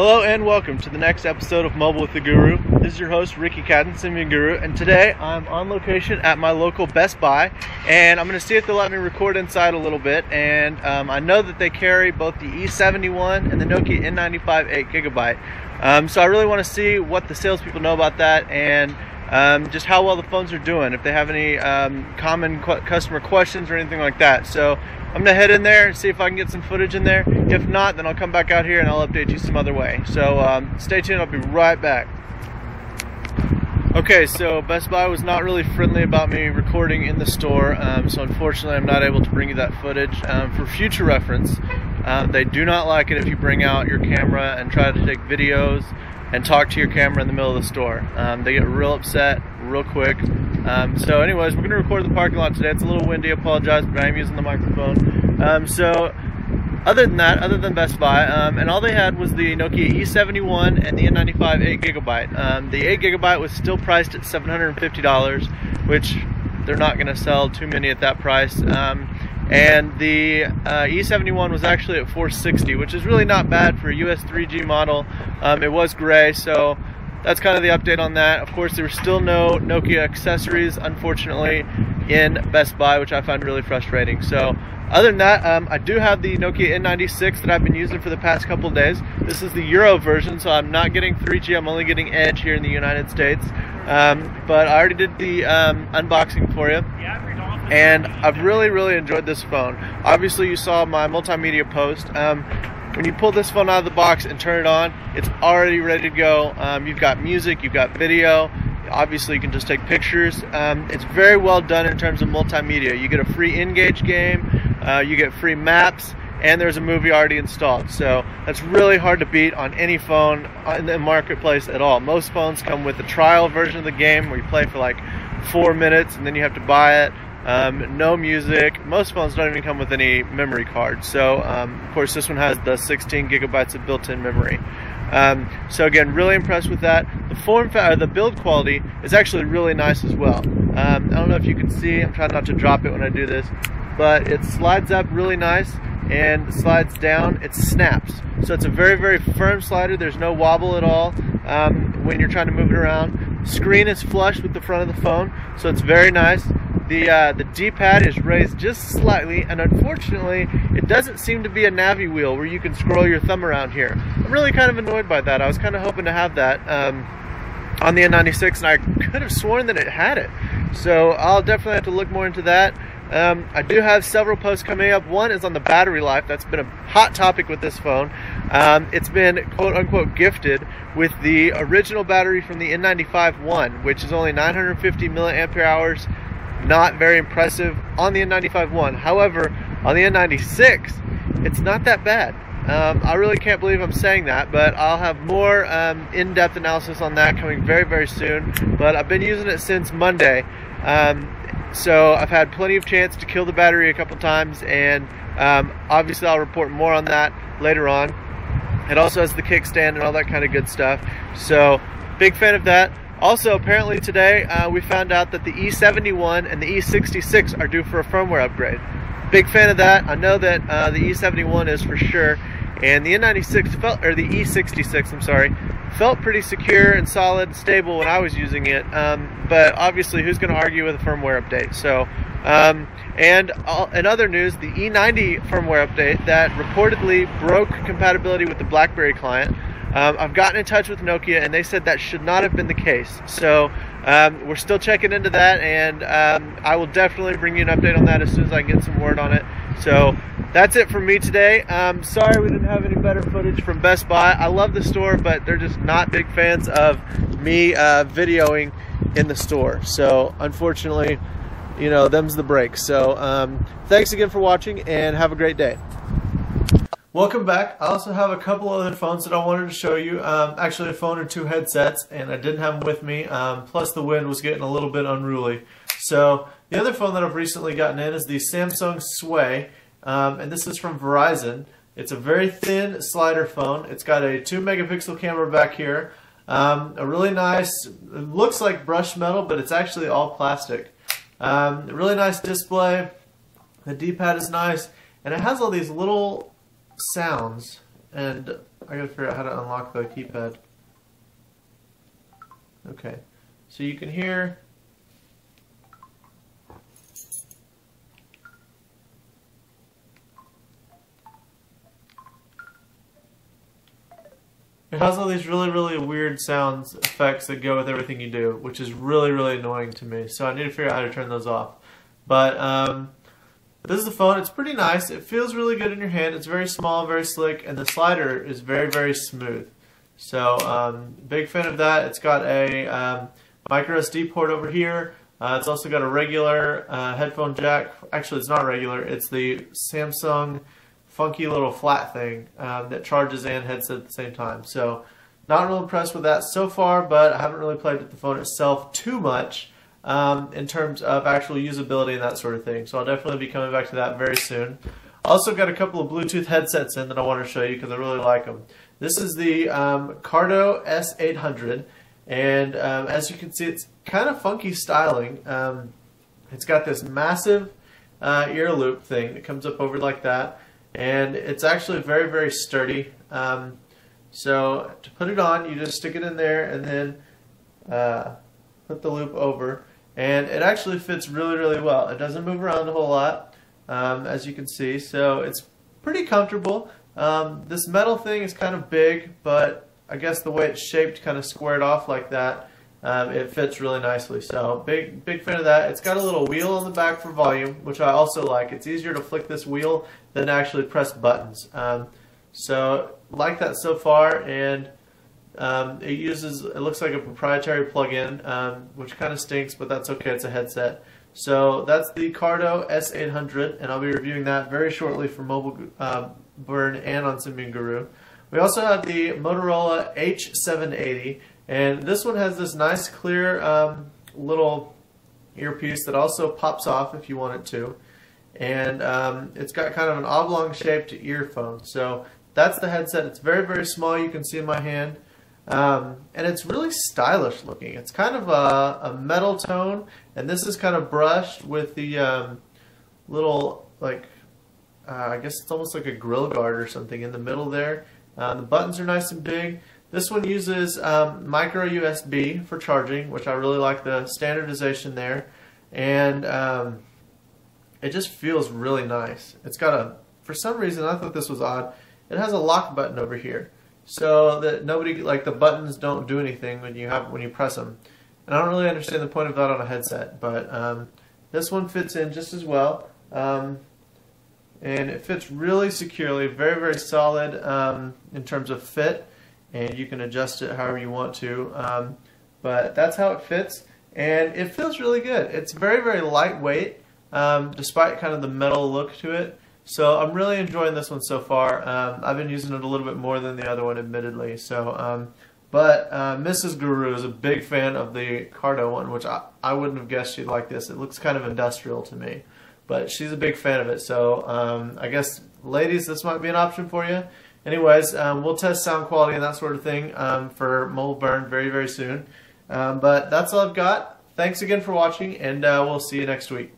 Hello and welcome to the next episode of Mobile with the Guru. This is your host Ricky Cadden, Simian Guru, and today I'm on location at my local Best Buy, and I'm going to see if they'll let me record inside a little bit. And I know that they carry both the E71 and the Nokia N95 8GB. So I really want to see what the salespeople know about that and just how well the phones are doing, if they have any common customer questions or anything like that. So I'm going to head in there and see if I can get some footage in there. If not, then I'll come back out here and I'll update you some other way. So stay tuned, I'll be right back. Okay, so Best Buy was not really friendly about me recording in the store, so unfortunately I'm not able to bring you that footage. For future reference, they do not like it if you bring out your camera and try to take videos and talk to your camera in the middle of the store. They get real upset real quick. So anyways, we're going to record the parking lot today. It's a little windy, I apologize, but I am using the microphone. So other than that, other than Best Buy, and all they had was the Nokia E71 and the N95 8GB. The 8GB was still priced at $750, which they're not going to sell too many at that price. And the E71 was actually at $460, which is really not bad for a US 3G model. It was gray, so that's kind of the update on that. Of course, there were still no Nokia accessories, unfortunately, in Best Buy, which I find really frustrating. So other than that, I do have the Nokia N96 that I've been using for the past couple of days. This is the Euro version, so I'm not getting 3G, I'm only getting Edge here in the United States. But I already did the unboxing for you. And I've really enjoyed this phone. Obviously, you saw my multimedia post. When you pull this phone out of the box and turn it on, it's already ready to go. You've got music, you've got video. Obviously, you can just take pictures. It's very well done in terms of multimedia. You get a free Engage game, you get free maps, and there's a movie already installed. So that's really hard to beat on any phone in the marketplace at all. Most phones come with a trial version of the game where you play for like 4 minutes and then you have to buy it. No music. Most phones don't even come with any memory card. So of course this one has the 16 gigabytes of built-in memory. So again, really impressed with that. The build quality is actually really nice as well. I don't know if you can see, I'm trying not to drop it when I do this, but it slides up really nice and slides down, it snaps. So it's a very firm slider. There's no wobble at all when you're trying to move it around. Screen is flush with the front of the phone, so it's very nice. The D-pad is raised just slightly, and unfortunately it doesn't seem to be a Navi wheel where you can scroll your thumb around here. I'm really kind of annoyed by that. I was kind of hoping to have that on the N96, and I could have sworn that it had it. So I'll definitely have to look more into that. I do have several posts coming up. One is on the battery life. That's been a hot topic with this phone. It's been quote-unquote gifted with the original battery from the N95-1, which is only 950 milliampere hours. Not very impressive on the N95-1. However, on the N96, it's not that bad. I really can't believe I'm saying that, but I'll have more in-depth analysis on that coming very soon. But I've been using it since Monday. So I've had plenty of chance to kill the battery a couple times, and obviously I'll report more on that later on. It also has the kickstand and all that kind of good stuff. So big fan of that. Also, apparently today we found out that the E71 and the E66 are due for a firmware upgrade. Big fan of that. I know that the E71 is for sure, and the N96 felt, or the E66, I'm sorry, felt pretty secure and solid, and stable when I was using it. But obviously, who's going to argue with a firmware update? So, and in other news, the E90 firmware update that reportedly broke compatibility with the BlackBerry client. I've gotten in touch with Nokia, and they said that should not have been the case. So we're still checking into that, and I will definitely bring you an update on that as soon as I get some word on it. So that's it from me today. Sorry we didn't have any better footage from Best Buy. I love the store, but they're just not big fans of me videoing in the store. So unfortunately, you know, them's the breaks. So thanks again for watching, and have a great day. Welcome back. I also have a couple other phones that I wanted to show you. Actually a phone and 2 headsets, and I didn't have them with me. Plus the wind was getting a little bit unruly. So the other phone that I've recently gotten in is the Samsung Sway, and this is from Verizon. It's a very thin slider phone. It's got a 2 megapixel camera back here. A really nice, it looks like brushed metal, but it's actually all plastic. A really nice display. The D-pad is nice, and it has all these little sounds and I gotta figure out how to unlock the keypad. Okay, so you can hear it has all these really weird sounds effects that go with everything you do, which is really annoying to me. So I need to figure out how to turn those off. But this is the phone. It's pretty nice. It feels really good in your hand. It's very small, very slick, and the slider is very smooth. So big fan of that. It's got a micro SD port over here. It's also got a regular headphone jack. Actually, it's not regular. It's the Samsung funky little flat thing that charges and headset at the same time. So not real impressed with that so far, but I haven't really played with the phone itself too much in terms of actual usability and that sort of thing. So I'll definitely be coming back to that very soon. Also got a couple of Bluetooth headsets in that I want to show you because I really like them. This is the Cardo S800, and as you can see, it's kind of funky styling. It's got this massive ear loop thing that comes up over like that, and it's actually very sturdy. So to put it on, you just stick it in there and then put the loop over, and it actually fits really well. It doesn't move around a whole lot, as you can see, so it's pretty comfortable. This metal thing is kind of big, but I guess the way it's shaped, kind of squared off like that, it fits really nicely. So big fan of that. It's got a little wheel on the back for volume, which I also like. It's easier to flick this wheel than actually press buttons. So like that so far, and it looks like a proprietary plug-in, which kind of stinks, but that's okay. It's a headset. So that's the Cardo S800, and I'll be reviewing that very shortly for Mobile Burn and on Symbian Guru. We also have the Motorola H780, and this one has this nice clear little earpiece that also pops off if you want it to, and it's got kind of an oblong shaped earphone. So that's the headset. It's very small, you can see in my hand, and it's really stylish looking. It's kind of a metal tone, and this is kind of brushed with the little, like, I guess it's almost like a grill guard or something in the middle there. The buttons are nice and big. This one uses micro USB for charging, which I really like the standardization there, and it just feels really nice. It's got for some reason I thought this was odd, it has a lock button over here, so that the buttons don't do anything when you press them. And I don't really understand the point of that on a headset, but this one fits in just as well. And it fits really securely, very solid in terms of fit, and you can adjust it however you want to, but that's how it fits, and it feels really good. It's very lightweight, despite kind of the metal look to it, so I'm really enjoying this one so far. I've been using it a little bit more than the other one, admittedly. So but Mrs. Guru is a big fan of the Cardo one, which I wouldn't have guessed she'd like this. It looks kind of industrial to me, but she's a big fan of it, so I guess, ladies, this might be an option for you. Anyways, we'll test sound quality and that sort of thing for Mobile Burn very soon. But that's all I've got. Thanks again for watching, and we'll see you next week.